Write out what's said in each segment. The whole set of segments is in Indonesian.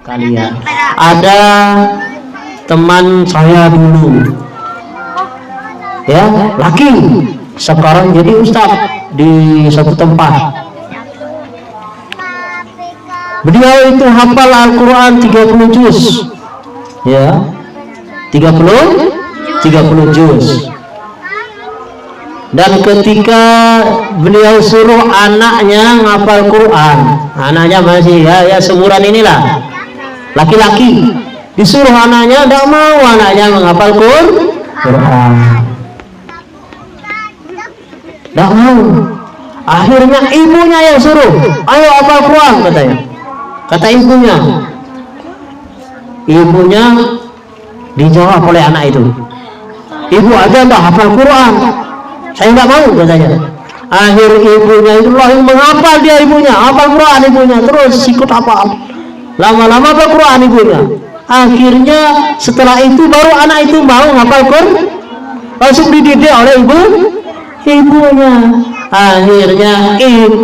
kalian. Ada teman saya dulu, ya, laki, sekarang jadi ustadz di satu tempat. Beliau itu hafal Al-Quran 30 juz, ya, 30 juz. Dan ketika beliau suruh anaknya ngapal Quran, anaknya masih ya seumuran inilah, laki-laki, disuruh anaknya, tidak mau anaknya menghafal Quran, tidak mau. Akhirnya ibunya yang suruh, ayo hafal Quran katanya. Kata ibunya, dijawab oleh anak itu, ibu aja tidak hafal Quran, saya nggak mau katanya. Akhir ibunya itu yang menghafal, dia ibunya hafal Quran, ibunya terus ikut hafal, lama-lama hafal Quran ibunya. Akhirnya setelah itu baru anak itu mau hafal Quran, langsung dididik oleh ibunya. Akhirnya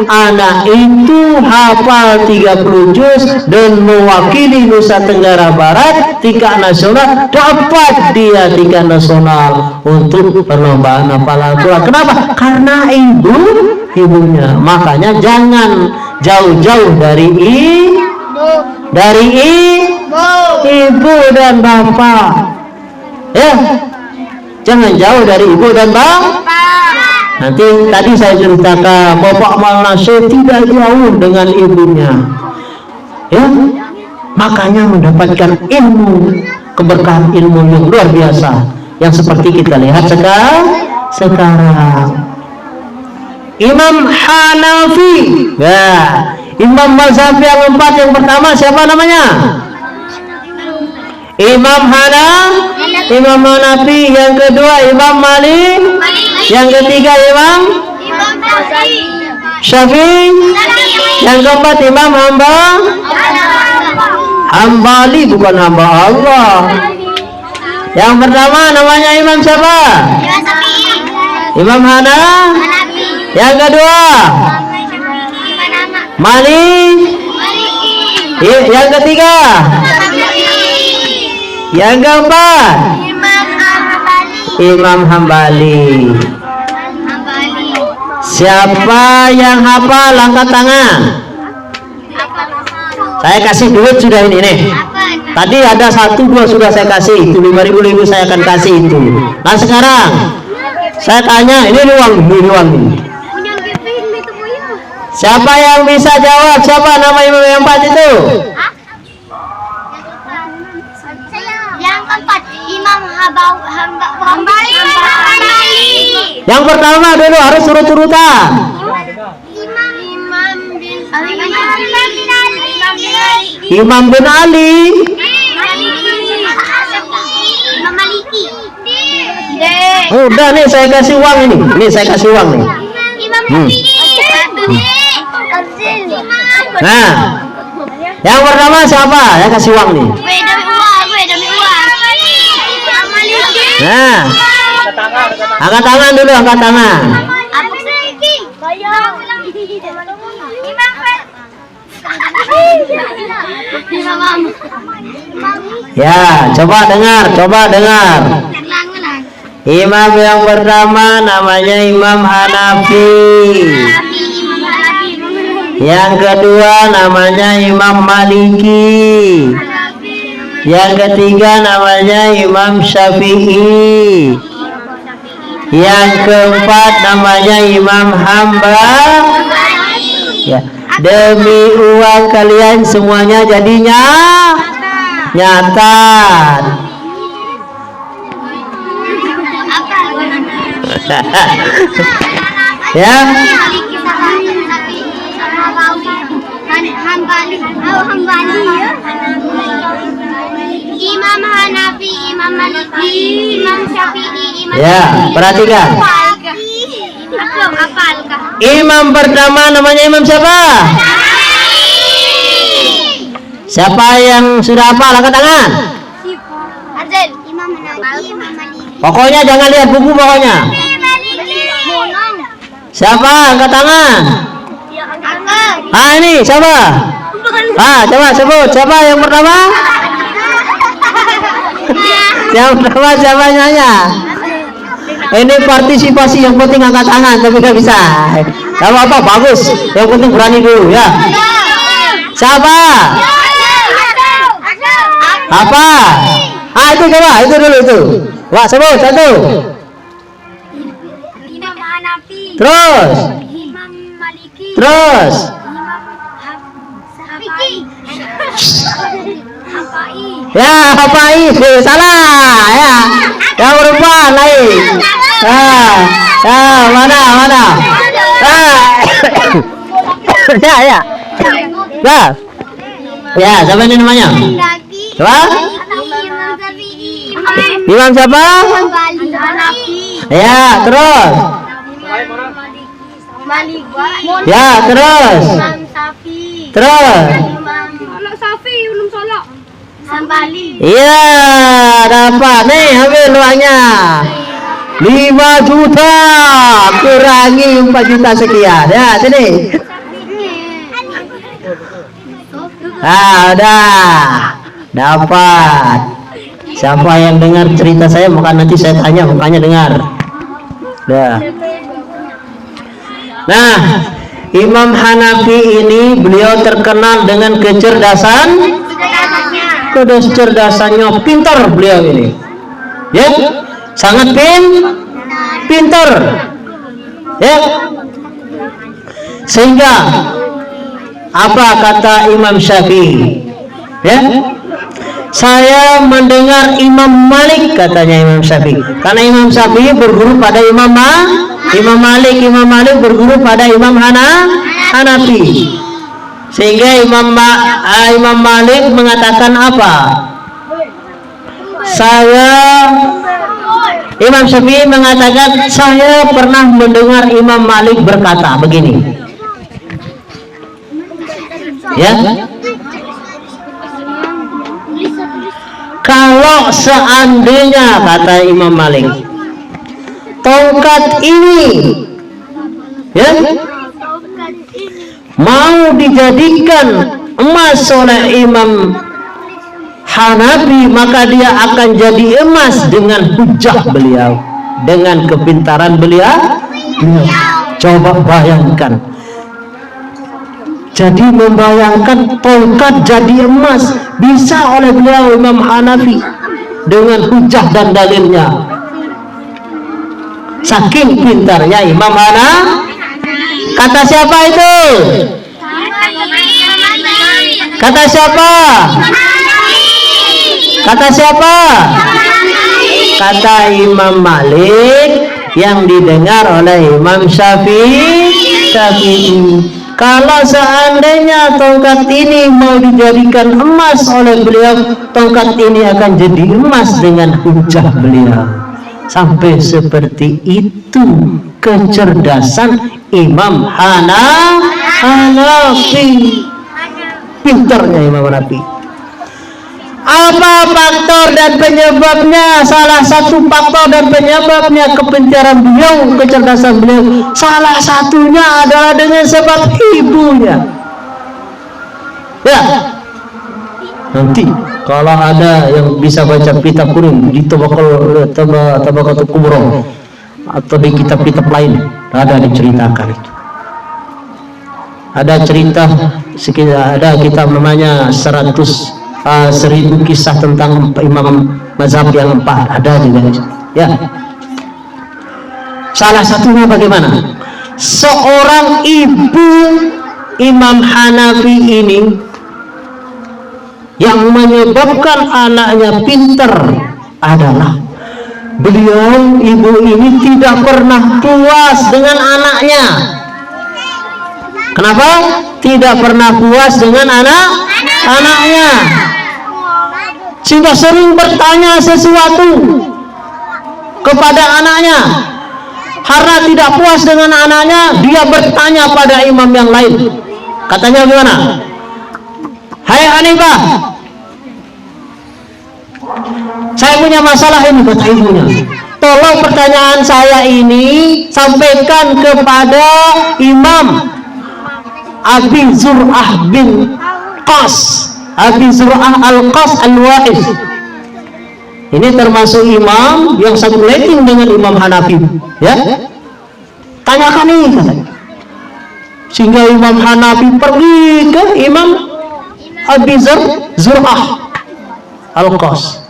anak itu hafal 30 juz dan mewakili Nusa Tenggara Barat tingkat nasional, dapat dia tingkat nasional untuk perlombaan hafal Al-Quran. Kenapa? Karena ibunya. Makanya jangan jauh-jauh dari ibu dan bapak, ya, jangan jauh dari ibu dan bapak. Nanti tadi saya ceritakan Bapak Malnasir tidak jauh dengan ibunya, ya, makanya mendapatkan ilmu, keberkahan ilmu yang luar biasa yang seperti kita lihat sekarang. Imam Hanafi, ya, imam mazhab yang keempat, yang pertama siapa namanya? Imam Hanafi, yang kedua Imam Malik, yang ketiga Imam Syafi'i, yang keempat Imam Hambali, bukan hamba Allah. Yang pertama namanya Imam siapa? Imam Hanafi. Yang kedua Malik. Yang ketiga, yang keempat Imam Hambali. Siapa yang hafal angkat tangan. Saya kasih duit sudah ini nih. Tadi ada 1, 2 sudah saya kasih, itu 5.000 saya akan kasih itu. Nah sekarang saya tanya, ini uang ini. Siapa yang bisa jawab? Siapa nama imam yang 4 itu? Yang keempat Imam Hambali. Yang pertama dulu harus urut-urutan. Imam bin Ali. Imam Maliki. Udah nih saya kasih uang ini. Nih saya kasih uang nih. Nah, yang pertama siapa? Saya kasih uang nih. Nah, angkat tangan dulu, angkat tangan. Ya, coba dengar. Imam yang pertama namanya Imam Hanafi. Yang kedua namanya Imam Maliki. Yang ketiga namanya Imam Syafi'i. Yang keempat namanya Imam Hambali. Ya, demi uang kalian semuanya jadinya nyata. Ya. Imam Hanafi, Imam Maliki, Imam Syafi'i, Imam. Ya, perhatikan. Imam pertama namanya Imam siapa? Siapa yang sudah hafal angkat tangan? Imam Hanafi, Imam Maliki. Pokoknya jangan lihat buku pokoknya. Siapa angkat tangan? Ah ini siapa? Coba sebut siapa yang pertama? Yang pertama siapa nanya? Ini partisipasi, yang penting angkat tangan, tapi nggak bisa. Gak apa-apa, bagus. Yang penting berani dulu ya. Siapa? Apa? Itu coba, itu dulu itu. Wah, sebut satu. Imam Hanafi. Terus. Imam Maliki. Terus. Ya, Hapai. Salah ya. Yang berubah lain. Mana? Ya. Ya, siapa ini namanya? Coba. Imam siapa? Ya, terus. Ya, terus. Terus. Iya, dapat nih, ambil uangnya 5 juta kurangi 4 juta sekian ya, sini. Udah dapat. Siapa yang dengar cerita saya, maka nanti saya tanya, mukanya dengar. Udah. Nah, Imam Hanafi ini beliau terkenal dengan kecerdasannya, pintar beliau ini, ya, sangat pintar, ya. Sehingga apa kata Imam Syafi'i, ya, saya mendengar Imam Malik, katanya Imam Syafi'i, karena Imam Syafi'i berguru pada Imam Malik berguru pada Imam Hanafi. Sehingga Imam Malik mengatakan apa? Imam Syafi'i mengatakan, saya pernah mendengar Imam Malik berkata begini, ya, kalau seandainya, kata Imam Malik, tongkat ini, ya, mau dijadikan emas oleh Imam Hanafi, maka dia akan jadi emas dengan hujah beliau, dengan kepintaran beliau. Coba bayangkan, jadi membayangkan tongkat jadi emas bisa oleh beliau Imam Hanafi dengan hujah dan dalilnya. Saking pintarnya Imam Hanafi. Kata siapa itu? Kata siapa? Kata siapa? Kata Imam Malik yang didengar oleh Imam Syafi'i. Kalau seandainya tongkat ini mau dijadikan emas oleh beliau, tongkat ini akan jadi emas dengan hujah beliau. Sampai seperti itu kecerdasan Imam Hanafi, pintarnya Imam Hanafi. Apa faktor dan penyebabnya? Salah satu faktor dan penyebabnya kepintaran beliau, kecerdasan beliau, salah satunya adalah dengan sebab ibunya. Ya, nanti kalau ada yang bisa baca kitab kuning di Tabaqatul Kubra atau di kitab-kitab lain, ada diceritakan itu. Ada cerita, ada kitab namanya 1000 kisah tentang imam mazhab yang 4, ada juga, ya. Salah satunya bagaimana? Seorang ibu Imam Hanafi ini yang menyebabkan anaknya pintar adalah beliau, ibu ini tidak pernah puas dengan anaknya. Kenapa? Tidak pernah puas dengan anaknya, sehingga sering bertanya sesuatu kepada anaknya. Karena tidak puas dengan anaknya, dia bertanya pada imam yang lain. Katanya gimana? Hai Hanifah, saya punya masalah ini, kata ibunya. Tolong pertanyaan saya ini sampaikan kepada Imam Abi Zur'ah bin Qas, Abi Zur'ah Al-Qas Al-Wa'is. Ini termasuk imam yang satu rating dengan Imam Hanafi, ya. Tanyakan ini, katanya. Sehingga Imam Hanafi pergi ke Imam Abi Zur'ah Al-Qas.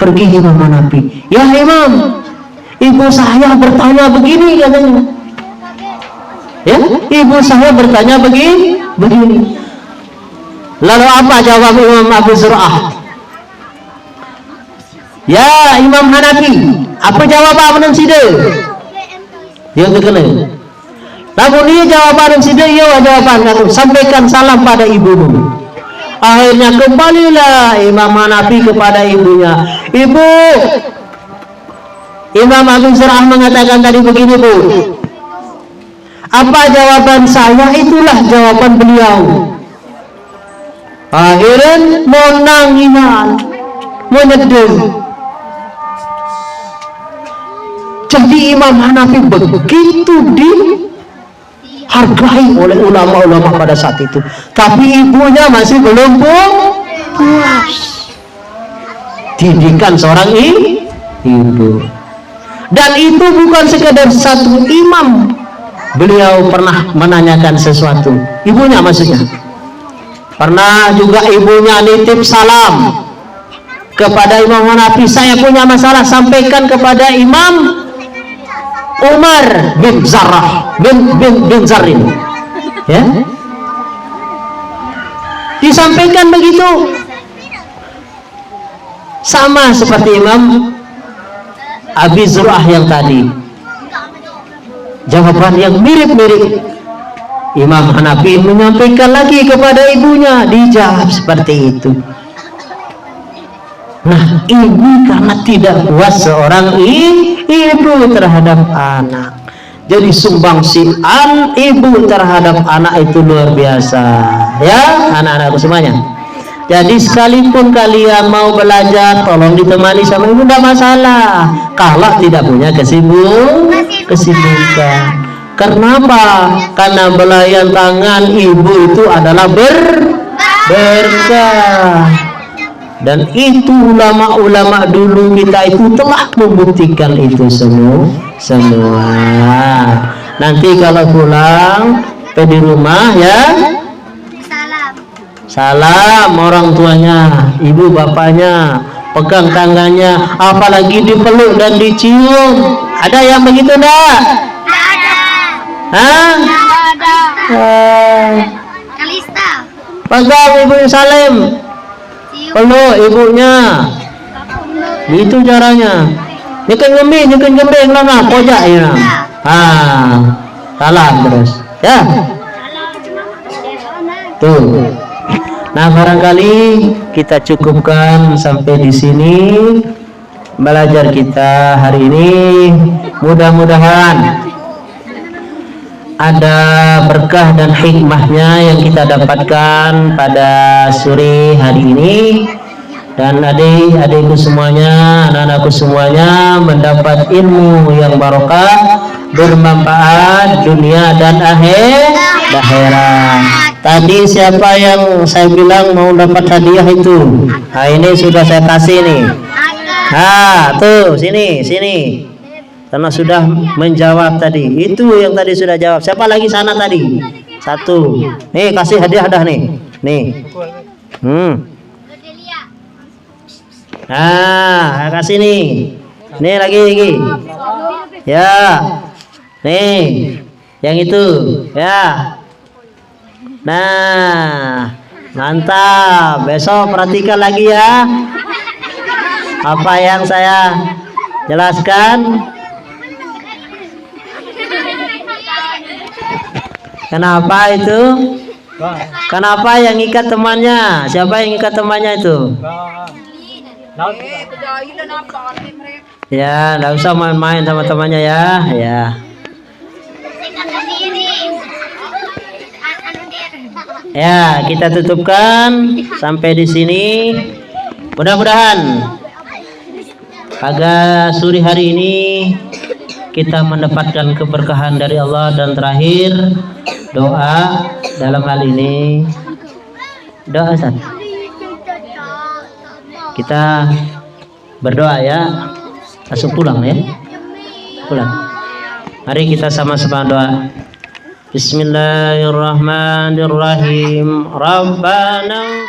Pergi Imam Hanafi, ya Imam, ibu saya bertanya begini, katanya. Ya, ibu saya bertanya begini. Lalu apa jawab Imam Abi Zur'ah? Ya Imam Hanafi, apa jawaban sida? Dia terkenal. Lalu dia jawaban sida, ya jawaban aku sampaikan salam pada ibumu. Akhirnya kembalilah Imam Hanafi kepada ibunya. Ibu, Imam Abi Zur'ah mengatakan tadi begini, Bu. Apa jawaban saya, itulah jawaban beliau. Akhirnya menanginan, menyedih. Jadi Imam Hanafi begitu dihargai oleh ulama-ulama pada saat itu. Tapi ibunya masih belum puas. Didikan seorang ibu. Dan itu bukan sekedar satu imam. Beliau pernah menanyakan sesuatu. Ibunya maksudnya. Pernah juga ibunya nitip salam kepada Imam Hanafi. Saya punya masalah, sampaikan kepada Imam Umar bin Zarrah bin Zarin, ya. Disampaikan begitu, sama seperti Imam Abi Zur'ah yang tadi, jawaban yang mirip-mirip. Imam Hanafi menyampaikan lagi kepada ibunya, dijawab seperti itu. Nah, ini karena tidak puas seorang ibu terhadap anak. Jadi sumbangsian ibu terhadap anak itu luar biasa, ya anak-anakku semuanya. Jadi sekalipun kalian mau belajar, tolong ditemani sama ibu, tidak masalah. Kalau tidak punya kesibukan. Kenapa? Karena belayan tangan ibu itu adalah berkah. Dan itu ulama-ulama dulu kita itu telah membuktikan itu semua. Nanti kalau pulang di rumah, ya salam orang tuanya, ibu bapaknya, pegang tangannya, apalagi dipeluk dan dicium. Ada yang begitu enggak? Hah? Kalista. Pegang ibu Salim, peluk ibunya, itu caranya. Nyekan gembeng lama pojak ya. Salam terus, ya. Tuh. Nah, barangkali kita cukupkan sampai di sini belajar kita hari ini. Mudah-mudahan ada berkah dan hikmahnya yang kita dapatkan pada sore hari ini, dan adik-adikku semuanya, anak-anakku semuanya mendapat ilmu yang barokah, bermanfaat dunia dan akhirat. Tadi siapa yang saya bilang mau dapat hadiah itu? Nah, ini sudah saya kasih nih. Tuh sini. Karena sudah menjawab tadi. Itu yang tadi sudah jawab. Siapa lagi sana tadi? Satu. Nih kasih hadiah dah nih. Kasih nih. Nih lagi. Ya. Nih. Yang itu. Ya. Nah. Mantap. Besok perhatikan lagi ya. Apa yang saya jelaskan. Kenapa itu? Kenapa yang ikat temannya? Siapa yang ikat temannya itu? Ya, nggak usah main-main sama temannya ya. Ya, kita tutupkan sampai di sini. Mudah-mudahan pada sore hari ini kita mendapatkan keberkahan dari Allah, dan terakhir doa dalam hal ini doa Ustaz. Kita berdoa ya, langsung pulang ya, pulang. Mari kita sama-sama doa. Bismillahirrahmanirrahim. Rabbana